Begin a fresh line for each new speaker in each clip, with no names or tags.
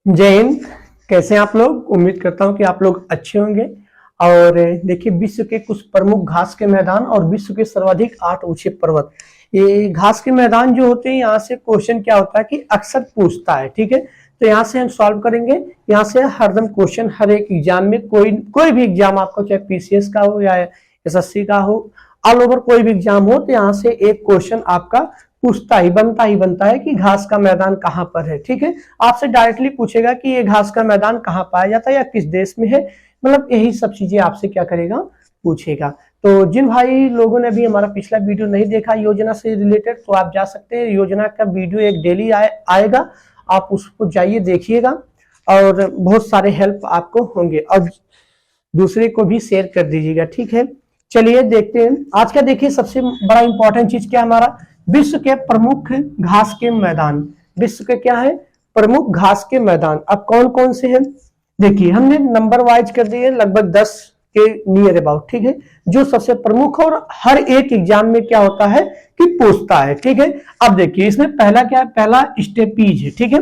जय हिंद। कैसे हैं आप लोग? उम्मीद करता हूं कि आप लोग अच्छे होंगे। और देखिए, विश्व के कुछ प्रमुख घास के मैदान और विश्व के सर्वाधिक 8 ऊंचे पर्वत। ये घास के मैदान जो होते हैं, यहाँ से क्वेश्चन क्या होता है कि अक्सर पूछता है। ठीक है, तो यहाँ से हम सॉल्व करेंगे। यहाँ से हरदम क्वेश्चन हर एक एग्जाम में, कोई भी एग्जाम आपको, चाहे पीसीएस का हो या एसएससी का हो, ऑल ओवर कोई भी एग्जाम हो, तो यहाँ से एक क्वेश्चन आपका पूछता ही बनता है कि घास का मैदान कहाँ पर है। ठीक है, आपसे डायरेक्टली पूछेगा कि ये घास का मैदान कहाँ पाया जाता है या किस देश में है, मतलब यही सब चीजें आपसे क्या करेगा, पूछेगा। तो जिन भाई लोगों ने भी हमारा पिछला वीडियो नहीं देखा योजना से रिलेटेड, तो आप जा सकते हैं। योजना का वीडियो एक डेली आएगा, आप उसको जाइए देखिएगा और बहुत सारे हेल्प आपको होंगे, और दूसरे को भी शेयर कर दीजिएगा। ठीक है, चलिए देखते हैं आज का। देखिए, सबसे बड़ा इंपॉर्टेंट चीज क्या हमारा, विश्व के प्रमुख घास के मैदान। विश्व के क्या है, प्रमुख घास के मैदान। अब कौन कौन से हैं, देखिए हमने नंबर वाइज कर दिए, लगभग 10 के नियर अबाउट। ठीक है, जो सबसे प्रमुख और हर एक एग्जाम में क्या होता है कि पूछता है। ठीक है, अब देखिए इसमें पहला क्या है, पहला स्टेपीज है। ठीक है,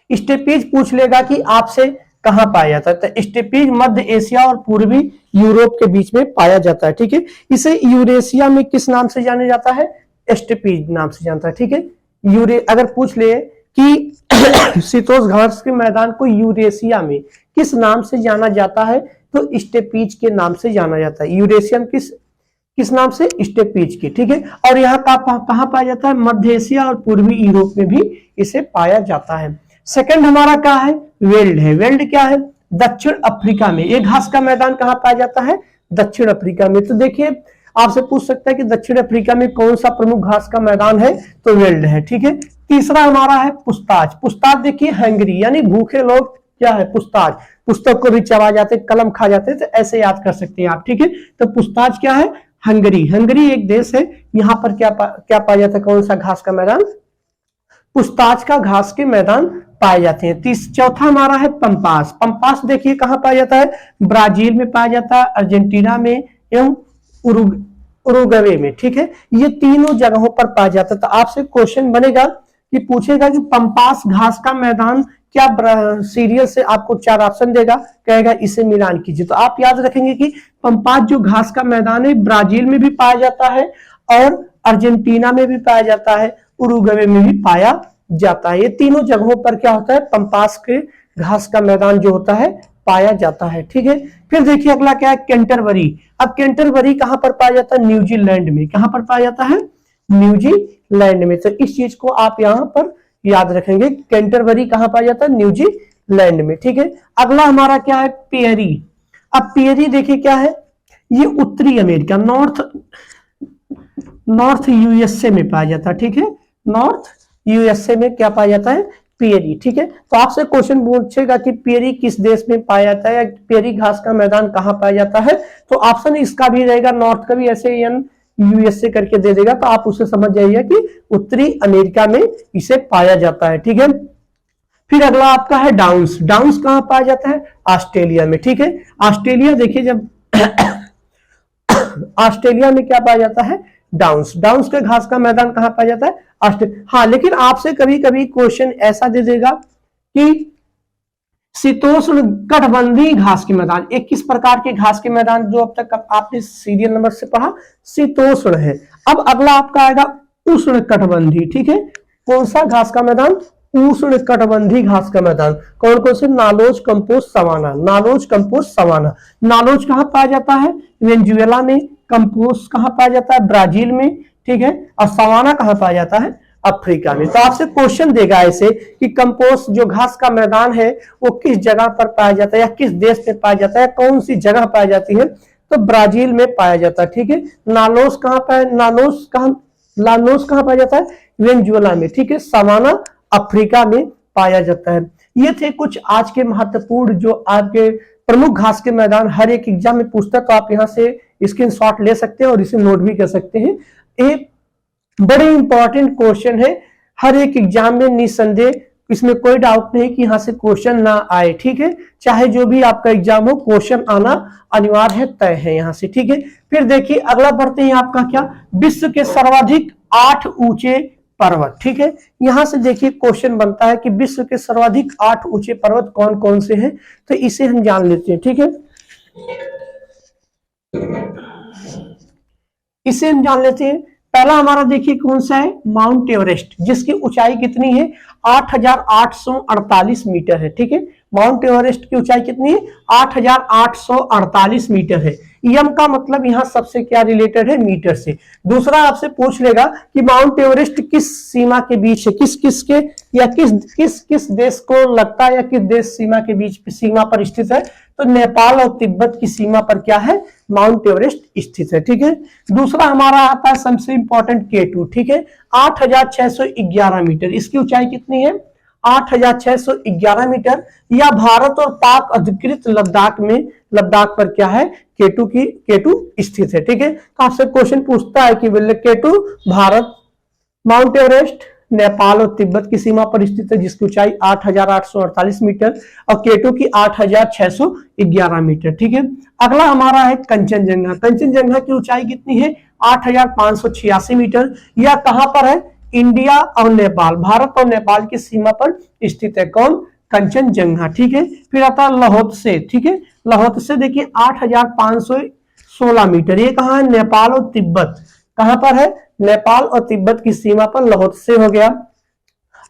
स्टेपीज पूछ लेगा कि आपसे कहां पाया जाता है, तो स्टेपीज मध्य एशिया और पूर्वी यूरोप के बीच में पाया जाता है। ठीक है, इसे यूरेशिया में किस नाम से जाना जाता है, स्टेपीज नाम से जानता है। ठीक है, अगर पूछ ले कि शीतोष्ण घास के मैदान को यूरेशिया में किस नाम से जाना जाता है, तो स्टेपीज के नाम से जाना जाता है। यूरेशियम किस नाम से, स्टेपीज की। ठीक है, और यहाँ कहाँ पाया जाता है, मध्य एशिया और पूर्वी यूरोप में भी इसे पाया जाता है। सेकंड हमारा क्या है, वेल्ड है। वेल्ड क्या है, दक्षिण अफ्रीका में। ये घास का मैदान कहाँ पाया जाता है, दक्षिण अफ्रीका में। तो देखिए आपसे पूछ सकता है कि दक्षिण अफ्रीका में कौन सा प्रमुख घास का मैदान है, तो वेल्ड है। ठीक है, तीसरा हमारा है पुस्ताज। पुस्ताज देखिए हंगरी, यानी भूखे लोग क्या है, पुस्ताज। पुस्तक को भी चबा जाते, कलम खा जाते, तो ऐसे याद कर सकते हैं आप। ठीक है, तो पुस्ताज क्या है, हंगरी। हंगरी एक देश है, यहाँ पर क्या पाया जाता है, कौन सा घास का मैदान, पुस्ताज का घास के मैदान पाए जाते हैं। चौथा हमारा है पंपास। पंपास देखिए कहाँ पाया जाता है, ब्राजील में पाया जाता है, अर्जेंटीना में एवं उरुग्वे में। ठीक है, ये तीनों जगहों पर पाया जाता है। तो आपसे क्वेश्चन बनेगा कि पूछेगा कि पंपास घास का मैदान क्या, सीरियल से आपको 4 ऑप्शन देगा, कहेगा इसे मिलान कीजिए। तो आप याद रखेंगे कि पंपास जो घास का मैदान है, ब्राजील में भी पाया जाता है और अर्जेंटीना में भी पाया जाता है, उरुग्वे में भी पाया जाता है। ये तीनों जगहों पर क्या होता है, पंपास के घास का मैदान जो होता है पाया जाता है। ठीक है, फिर देखिए अगला क्या है, कैंटरबरी। अब कैंटरबरी कहां पर पाया जाता है, न्यूजीलैंड में। कहां पर पाया जाता है, न्यूजीलैंड में। तो इस चीज को आप यहां पर याद रखेंगे, कैंटरबरी कहां पाया जाता है, न्यूजीलैंड में। ठीक है, अगला हमारा क्या है, पेरी। अब पेरी देखिए क्या है, ये उत्तरी अमेरिका, नॉर्थ यूएसए में पाया जाता है। ठीक है, नॉर्थ यूएसए में क्या पाया जाता है, पेरी। ठीक है, तो आपसे क्वेश्चन पूछेगा कि पेरी किस देश में पाया जाता है, या पेरी घास का मैदान कहां पाया जाता है, तो ऑप्शन इसका भी रहेगा, नॉर्थ का भी ऐसे यूएसए करके दे देगा, तो आप उसे समझ जाइए कि उत्तरी अमेरिका में इसे पाया जाता है। ठीक है, फिर अगला आपका है डाउन्स। डाउन्स कहां पाया जाता है, ऑस्ट्रेलिया में। ठीक है, ऑस्ट्रेलिया देखिए, जब ऑस्ट्रेलिया में क्या पाया जाता है, डाउन्स के घास का मैदान कहां पाया जाता है, ऑस्ट्रेलिया। हाँ, लेकिन आपसे कभी कभी क्वेश्चन ऐसा दे देगा कि शीतोष्ण कटिबंधीय घास के मैदान। एक किस प्रकार के घास के मैदान, जो अब तक आपने सीरियल नंबर से पढ़ा, शीतोष्ण है। अब अगला आपका आएगा उष्ण कटिबंधीय। ठीक है, कौन सा घास का मैदान, उष्ण कटिबंधीय घास का मैदान। कौन कौन से, नालोज, कंपोस्ट, सवाना। नालोज, compost, savanna. नालोज कहां पाया जाता है, वेनेजुएला में। कंपोस्ट कहां पाया जाता है, ब्राजील में। ठीक है, और सवाना कहां पाया जाता है, अफ्रीका में। तो आपसे क्वेश्चन देगा ऐसे कि कंपोस्ट जो घास का मैदान है वो किस जगह पर पाया जाता है, या किस देश में पाया जाता है, कौन सी जगह पाई जाती है, तो ब्राजील में पाया जाता है। ठीक है, लानोस कहां पाया जाता है, वेनेजुएला में। ठीक है, सवाना अफ्रीका में पाया जाता है। ये थे कुछ आज के महत्वपूर्ण जो आपके प्रमुख घास के मैदान हर एक एग्जाम में पूछता है, तो आप यहां से स्क्रीनशॉट ले सकते हैं और इसे नोट भी कर सकते हैं। एक बड़े इंपॉर्टेंट क्वेश्चन है हर एक एग्जाम में, निसंदेह, इसमें कोई डाउट नहीं कि यहां से क्वेश्चन ना आए। ठीक है, चाहे जो भी आपका एग्जाम हो, क्वेश्चन आना अनिवार्य है, तय है यहां से। ठीक है, फिर देखिए अगला बढ़ते हैं, आपका क्या, विश्व के सर्वाधिक 8 ऊंचे पर्वत। ठीक है, यहां से देखिए क्वेश्चन बनता है कि विश्व के सर्वाधिक 8 ऊंचे पर्वत कौन कौन से हैं, तो इसे हम जान लेते हैं। ठीक है, इसे हम जान लेते हैं। पहला हमारा देखिए कौन सा है, माउंट एवरेस्ट, जिसकी ऊंचाई कितनी है, 8,848 मीटर है। ठीक है, माउंट एवरेस्ट की ऊंचाई कितनी है, 8,848 मीटर है। एम का मतलब यहाँ सबसे क्या रिलेटेड है, मीटर से। दूसरा आपसे पूछ लेगा कि माउंट एवरेस्ट किस सीमा के बीच है, किस किस के या किस किस किस देश को लगता है, या किस देश सीमा के बीच सीमा पर स्थित है, तो नेपाल और तिब्बत की सीमा पर क्या है, माउंट एवरेस्ट स्थित है। ठीक है, दूसरा हमारा आता है सबसे इंपॉर्टेंट K2। ठीक है, 8,611 मीटर, इसकी ऊंचाई कितनी है, 8,611 मीटर। या भारत और पाक अधिकृत लद्दाख में, लद्दाख पर क्या है, K2 स्थित है। ठीक है, तो आपसे क्वेश्चन पूछता है कि K2 Bharat, mount Everest Nepal और तिब्बत की सीमा पर स्थित है, जिसकी ऊंचाई 8,848 मीटर, और K2 की 8,611 मीटर। ठीक है, अगला हमारा है कंचनजंगा। कंचनजंगा की ऊंचाई कितनी है, 8,586 मीटर। यह कहां पर है, इंडिया और नेपाल, भारत और नेपाल की सीमा पर स्थित है। कौन, कंचनजंगा। ठीक है, फिर आता है लहोत्से। ठीक है, लहोत्से देखिए 8,516 मीटर, ये कहां है, नेपाल और तिब्बत, कहां पर है, नेपाल और तिब्बत की सीमा पर लहोत्से हो गया।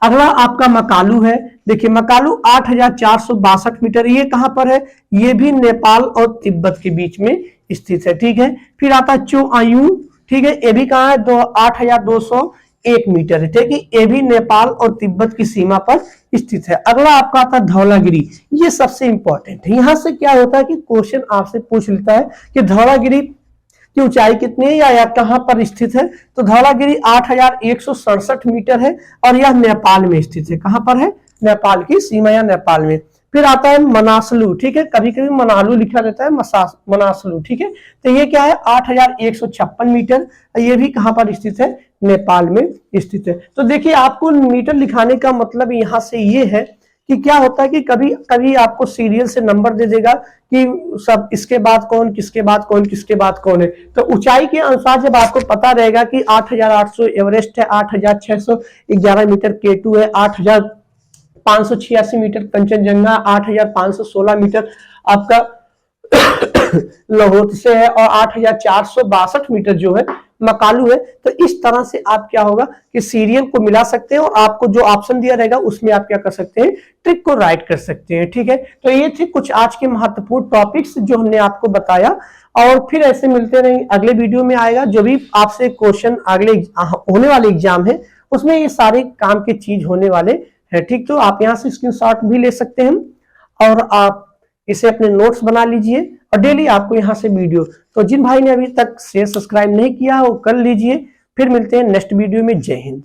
अगला आपका मकालू है, देखिए मकालू 8,462 मीटर, ये कहां पर है, ये भी नेपाल और तिब्बत के बीच में स्थित है। ठीक है, फिर आता है चोआयू। ठीक है, ये भी कहां है, 8,201 मीटर है। ठीक है, ये भी नेपाल और तिब्बत की सीमा पर स्थित है। अगला आपका आता है धौलागिरी, ये सबसे इंपॉर्टेंट है। यहां से क्या होता है कि क्वेश्चन आपसे पूछ लेता है कि धौलागिरी की ऊंचाई कितनी है या कहां पर स्थित है, तो धौलागिरी 8,167 मीटर है, और यह नेपाल में स्थित है। कहां पर है, नेपाल की सीमा या नेपाल में। फिर आता है मनासलू। ठीक है, कभी कभी मनालू लिखा रहता है, मनासलू। ठीक है, तो ये क्या है, 8,156 मीटर, ये भी कहां पर स्थित है, नेपाल में स्थित है। तो देखिए आपको मीटर लिखाने का मतलब यहां से ये है कि क्या होता है कि कभी कभी आपको सीरियल से नंबर दे देगा कि सब इसके बाद कौन, किसके बाद कौन, किसके बाद कौन है। तो ऊंचाई के अनुसार जब आपको पता रहेगा कि 8,800 एवरेस्ट है, 8,611 मीटर K2 है, 8,586 मीटर कंचनजंगा, 8,516 मीटर आपका लहोत्से है, और 8,462 मीटर जो है मकालू है। तो इस तरह से आप क्या होगा कि सीरियल को मिला सकते हैं, और आपको जो ऑप्शन दिया रहेगा उसमें आप क्या कर सकते हैं, ट्रिक को राइट कर सकते हैं। ठीक है, तो ये थे कुछ आज के महत्वपूर्ण टॉपिक्स जो हमने आपको बताया, और फिर ऐसे मिलते रहेंगे। अगले वीडियो में आएगा जो भी आपसे क्वेश्चन अगले होने वाले एग्जाम है, उसमें ये सारे काम के चीज होने वाले हैं। ठीक, तो आप यहाँ से स्क्रीनशॉट भी ले सकते हैं, और आप इसे अपने नोट्स बना लीजिए, और डेली आपको यहाँ से वीडियो, तो जिन भाई ने अभी तक शेयर सब्सक्राइब नहीं किया वो कर लीजिए। फिर मिलते हैं नेक्स्ट वीडियो में। जय हिंद।